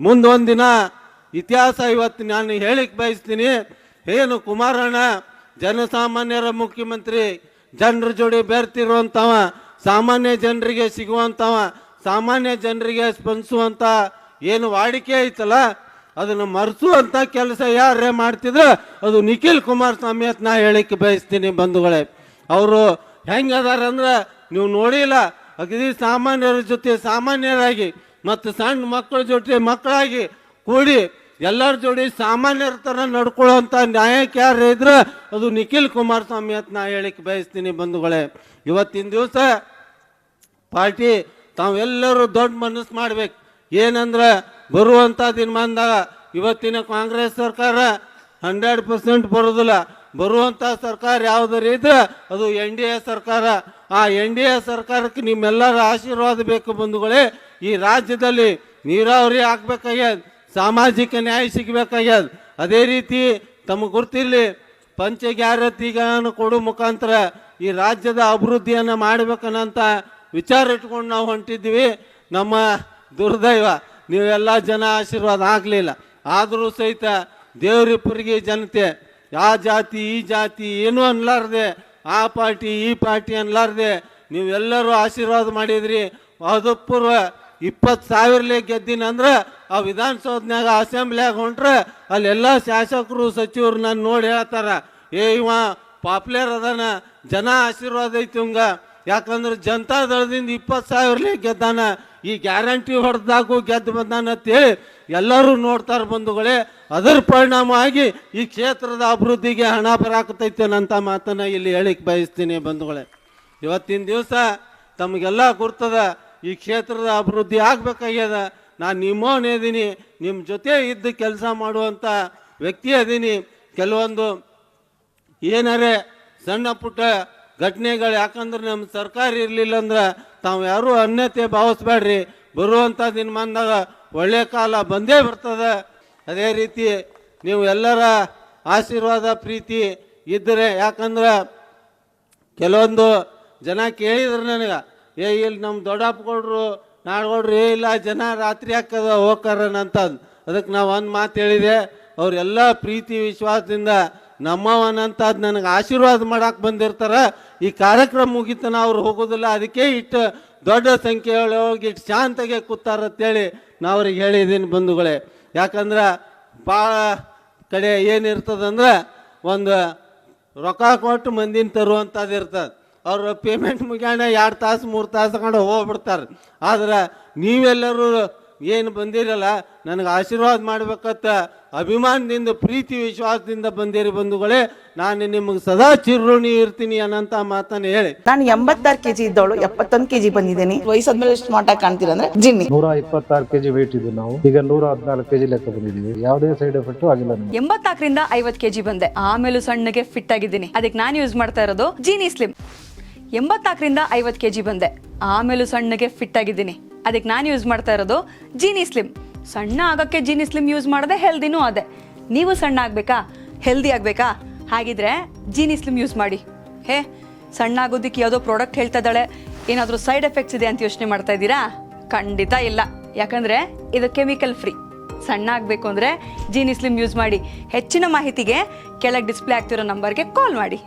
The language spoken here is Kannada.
ಮುಂದೊಂದಿನ ಇತಿಹಾಸ ಇವತ್ತು ನಾನು ಹೇಳಿಕ್ ಬಯಸ್ತೀನಿ. ಏನು ಕುಮಾರಣ್ಣ ಜನಸಾಮಾನ್ಯರ ಮುಖ್ಯಮಂತ್ರಿ, ಜನರ ಜೋಡಿ ಬೆರ್ತಿರುವಂಥವ, ಸಾಮಾನ್ಯ ಜನರಿಗೆ ಸಿಗುವಂಥವ, ಸಾಮಾನ್ಯ ಜನರಿಗೆ ಸ್ಪಂದಿಸುವಂಥ ಏನು ವಾಡಿಕೆ ಐತಲ್ಲ ಅದನ್ನು ಮರೆಸುವಂಥ ಕೆಲಸ ಯಾರೇ ಮಾಡ್ತಿದ್ರೆ ಅದು ನಿಖಿಲ್ ಕುಮಾರಸ್ವಾಮಿ ಅಂತ ನಾ ಹೇಳಿಕ್ಕೆ ಬಯಸ್ತೀನಿ ಬಂಧುಗಳೇ. ಅವರು ಹೆಂಗದಾರಂದ್ರೆ ನೀವು ನೋಡಿಲ್ಲ, ಅಗದಿ ಸಾಮಾನ್ಯರ ಜೊತೆ ಸಾಮಾನ್ಯರಾಗಿ ಮತ್ತು ಸಣ್ಣ ಮಕ್ಕಳ ಜೊತೆ ಮಕ್ಕಳಾಗಿ ಕೂಡಿ ಎಲ್ಲರ ಜೋಡಿ ಸಾಮಾನ್ಯರ ಥರ ನಡ್ಕೊಳ್ಳೋಂಥ ನ್ಯಾಯಕ್ಕೆ ಯಾರು ಇದ್ರೆ ಅದು ನಿಖಿಲ್ ಕುಮಾರಸ್ವಾಮಿ ಅಂತ ನಾ ಹೇಳಿಕ್ಕೆ ಬಯಸ್ತೀನಿ ಬಂಧುಗಳೇ. ಇವತ್ತಿನ ದಿವಸ ಪಾರ್ಟಿ ತಾವೆಲ್ಲರೂ ದೊಡ್ಡ ಮನಸ್ಸು ಮಾಡ್ಬೇಕು. ಏನಂದ್ರೆ ಬರುವಂಥ ದಿನಮಾನದಾಗ ಇವತ್ತಿನ ಕಾಂಗ್ರೆಸ್ ಸರ್ಕಾರ 100% ಬರೋದಿಲ್ಲ. ಬರುವಂಥ ಸರ್ಕಾರ ಯಾವುದರ ಇದ್ರೆ ಅದು NDA ಸರ್ಕಾರ. ಆ NDA ಸರ್ಕಾರಕ್ಕೆ ನಿಮ್ಮೆಲ್ಲರ ಆಶೀರ್ವಾದ ಬೇಕು ಬಂಧುಗಳೇ. ಈ ರಾಜ್ಯದಲ್ಲಿ ನೀರಾವರಿ ಆಗ್ಬೇಕಾಗ್ಯದ, ಸಾಮಾಜಿಕ ನ್ಯಾಯ ಸಿಗಬೇಕಾಗ್ಯದ. ಅದೇ ರೀತಿ ತಮಗೆ ಗೊತ್ತಿರಲಿ, ಪಂಚ ಗ್ಯಾರಂಟಿಗಳನ್ನು ಕೊಡೋ ಮುಖಾಂತರ ಈ ರಾಜ್ಯದ ಅಭಿವೃದ್ಧಿಯನ್ನು ಮಾಡಬೇಕನ್ನಂತ ವಿಚಾರ ಇಟ್ಕೊಂಡು ನಾವು ಹೊಂಟಿದ್ವಿ. ನಮ್ಮ ದುರ್ದೈವ ನೀವೆಲ್ಲ ಜನ ಆಶೀರ್ವಾದ ಆಗಲಿಲ್ಲ. ಆದರೂ ಸಹಿತ ದೇವರಿಬ್ಬರಿಗೆ ಜನತೆ ಆ ಜಾತಿ ಈ ಜಾತಿ ಏನೂ ಅನ್ಲಾರ್ದೆ, ಆ ಪಾರ್ಟಿ ಈ ಪಾರ್ಟಿ ಅನ್ಲಾರ್ದೆ ನೀವೆಲ್ಲರೂ ಆಶೀರ್ವಾದ ಮಾಡಿದ್ರಿ. ಪೂರ್ವ 20,000 ಗೆದ್ದಿನಂದ್ರೆ ಆ ವಿಧಾನಸೌಧನ್ಯಾಗ ಅಸೆಂಬ್ಲಿಯಾಗ ಹೊಂಟ್ರೆ ಅಲ್ಲೆಲ್ಲ ಶಾಸಕರು ಸಚಿವರು ನಾನು ನೋಡಿ ಹೇಳ್ತಾರ, ಇವ ಪಾಪ್ಯುಲರ್ ಅದಾನ, ಜನ ಆಶೀರ್ವಾದ ಐತಿ ಇವಂಗ, ಯಾಕಂದ್ರೆ ಜನತಾದಳದಿಂದ 20,000 ಗೆದ್ದಾನ, ಈ ಗ್ಯಾರಂಟಿ ಹೊಡೆದಾಗೂ ಗೆದ್ದು ಬಂದಾನ ಅಂತೇಳಿ ಎಲ್ಲರೂ ನೋಡ್ತಾರೆ ಬಂಧುಗಳೇ. ಅದರ ಪರಿಣಾಮವಾಗಿ ಈ ಕ್ಷೇತ್ರದ ಅಭಿವೃದ್ಧಿಗೆ ಹಣ ಬರಾಕತೈತೆ ಅನ್ನಂಥ ಮಾತನ್ನು ಇಲ್ಲಿ ಹೇಳಿಕ್ಕೆ ಬಯಸ್ತೀನಿ ಬಂಧುಗಳೇ. ಇವತ್ತಿನ ದಿವಸ ತಮಗೆಲ್ಲ ಗುರ್ತದ ಈ ಕ್ಷೇತ್ರದ ಅಭಿವೃದ್ಧಿ ಆಗಬೇಕಾಗ್ಯದ. ನಾನು ನಿಮ್ಮವನೇ ಇದ್ದೀನಿ, ನಿಮ್ಮ ಜೊತೆ ಇದ್ದು ಕೆಲಸ ಮಾಡುವಂಥ ವ್ಯಕ್ತಿ ಅದೀನಿ. ಕೆಲವೊಂದು ಏನಾರೇ ಸಣ್ಣ ಪುಟ್ಟ ಘಟನೆಗಳು, ಯಾಕಂದ್ರೆ ನಮ್ಮ ಸರ್ಕಾರ ಇರಲಿಲ್ಲ ಅಂದ್ರೆ ತಾವು ಯಾರೂ ಅನ್ಯತೆ ಭಾವಿಸ್ಬೇಡ್ರಿ. ಬರುವಂಥ ದಿನಮಾನದಾಗ ಒಳ್ಳೆಯ ಕಾಲ ಬಂದೇ ಬರ್ತದೆ. ಅದೇ ರೀತಿ ನೀವು ಎಲ್ಲರ ಆಶೀರ್ವಾದ ಪ್ರೀತಿ ಇದ್ದರೆ, ಯಾಕಂದ್ರೆ ಕೆಲವೊಂದು ಜನ ಕೇಳಿದ್ರು ನನಗೆ, ಇಲ್ಲಿ ನಮ್ಮ ದೊಡ್ಡಪ್ಪಗೌಡ್ರು ನಾಡ್ಗೌಡ್ರು ಇಲ್ಲ ಜನ ರಾತ್ರಿ ಹಾಕದ ಹೋಗ್ತಾರನಂತಂದು. ಅದಕ್ಕೆ ನಾವು ಒಂದು ಮಾತು ಹೇಳಿದೆ, ಅವರೆಲ್ಲ ಪ್ರೀತಿ ವಿಶ್ವಾಸದಿಂದ ನಮ್ಮವನಂತದ್ದು ನನಗೆ ಆಶೀರ್ವಾದ ಮಾಡಕ್ಕೆ ಬಂದಿರ್ತಾರೆ. ಈ ಕಾರ್ಯಕ್ರಮ ಮುಗಿತನ ಅವ್ರು ಹೋಗೋದಿಲ್ಲ, ಅದಕ್ಕೆ ಇಟ್ಟು ದೊಡ್ಡ ಸಂಖ್ಯೆಯೊಳಗೆ ಇಟ್ಟು ಶಾಂತಿಗೆ ಕೂತಾರಂತೇಳಿ ನಾ ಅವ್ರಿಗೆ ಹೇಳಿದ್ದೀನಿ ಬಂಧುಗಳೇ. ಯಾಕಂದ್ರೆ ಭಾಳ ಕಡೆ ಏನಿರ್ತದಂದ್ರೆ ಒಂದು ರೊಕ್ಕ ಕೊಟ್ಟು ಮಂದಿನ ತರುವಂಥದ್ದು ಇರ್ತದೆ. ಅವ್ರ ಪೇಮೆಂಟ್ ಮುಗ್ಯಾಣ 2 ತಾಸು 3 ತಾಸು ಕಂಡು ಹೋಗ್ಬಿಡ್ತಾರೆ. ಆದ್ರೆ ನೀವೆಲ್ಲರೂ ಏನು ಬಂದಿರಲ್ಲ, ನನಗೆ ಆಶೀರ್ವಾದ ಮಾಡ್ಬೇಕಂತ ಅಭಿಮಾನದಿಂದ ಪ್ರೀತಿ ವಿಶ್ವಾಸದಿಂದ ಬಂದಿರಿ ಬಂಧುಗಳೇ. ನಾನು ನಿಮಗೆ ಸದಾ ಚಿರುಣಿ ಇರ್ತೀನಿ ಅನ್ನಂತ ಮಾತನ್ನು ಹೇಳಿ, ನಾನು 86 kg ಇದ್ದವಳು 71 kg ಬಂದಿದ್ದೀನಿ. ವಯಸ್ಸಾದ್ಮೇಲೆ ಸ್ಮಾರ್ಟ್ ಆಗಿ ಕಾಣ್ತೀರಾ ಅಂದ್ರೆ ಜಿನ್ನಿ. 126 kg ವೇಟ್ ಇದ್ದು ನಾವು ಈಗ 114 kg ಲೆಕ್ಕ ಬಂದಿದ್ದೀವಿ. ಯಾವುದೇ ಸೈಡ್ ಎಫೆಕ್ಟ್ ಆಗಿಲ್ಲ. 84ರಿಂದ 50 kg ಬಂದೆ, ಆಮೇಲೆ ಸಣ್ಣಗೆ ಫಿಟ್ ಆಗಿದ್ದೀನಿ. ಅದಕ್ಕೆ ನಾನು ಯೂಸ್ ಮಾಡ್ತಾ ಇರೋದು ಜೀನಿ ಸ್ಲಿಮ್. 84ರಿಂದ 50 kg ಬಂದೆ, ಆಮೇಲೆ ಸಣ್ಣಗೆ ಫಿಟ್ ಆಗಿದ್ದೀನಿ. ಅದಕ್ಕೆ ನಾನು ಯೂಸ್ ಮಾಡ್ತಾ ಇರೋದು ಜೀನಿ ಸ್ಲಿಮ್. ಸಣ್ಣ ಆಗಕ್ಕೆ ಜೀನಿ ಸ್ಲಿಮ್ ಯೂಸ್ ಮಾಡದೆ ಹೆಲ್ದಿನೂ ಅದೇ. ನೀವು ಸಣ್ಣ ಆಗಬೇಕಾ, ಹೆಲ್ದಿ ಆಗಬೇಕಾ, ಹಾಗಿದ್ರೆ ಜೀನಿ ಸ್ಲಿಮ್ ಯೂಸ್ ಮಾಡಿ. ಸಣ್ಣ ಆಗೋದಕ್ಕೆ ಯಾವುದೋ ಪ್ರಾಡಕ್ಟ್ ಹೇಳ್ತಾ ಇದ್ದಾಳೆ, ಏನಾದರೂ ಸೈಡ್ ಎಫೆಕ್ಟ್ಸ್ ಇದೆ ಅಂತ ಯೋಚನೆ ಮಾಡ್ತಾ ಇದ್ದೀರಾ? ಖಂಡಿತ ಇಲ್ಲ, ಯಾಕಂದರೆ ಇದು ಕೆಮಿಕಲ್ ಫ್ರೀ. ಸಣ್ಣ ಆಗಬೇಕು ಅಂದರೆ ಜೀನಿ ಸ್ಲಿಮ್ ಯೂಸ್ ಮಾಡಿ. ಹೆಚ್ಚಿನ ಮಾಹಿತಿಗೆ ಕೆಳಗೆ ಡಿಸ್ಪ್ಲೇ ಆಗ್ತಿರೋ ನಂಬರ್ಗೆ ಕಾಲ್ ಮಾಡಿ.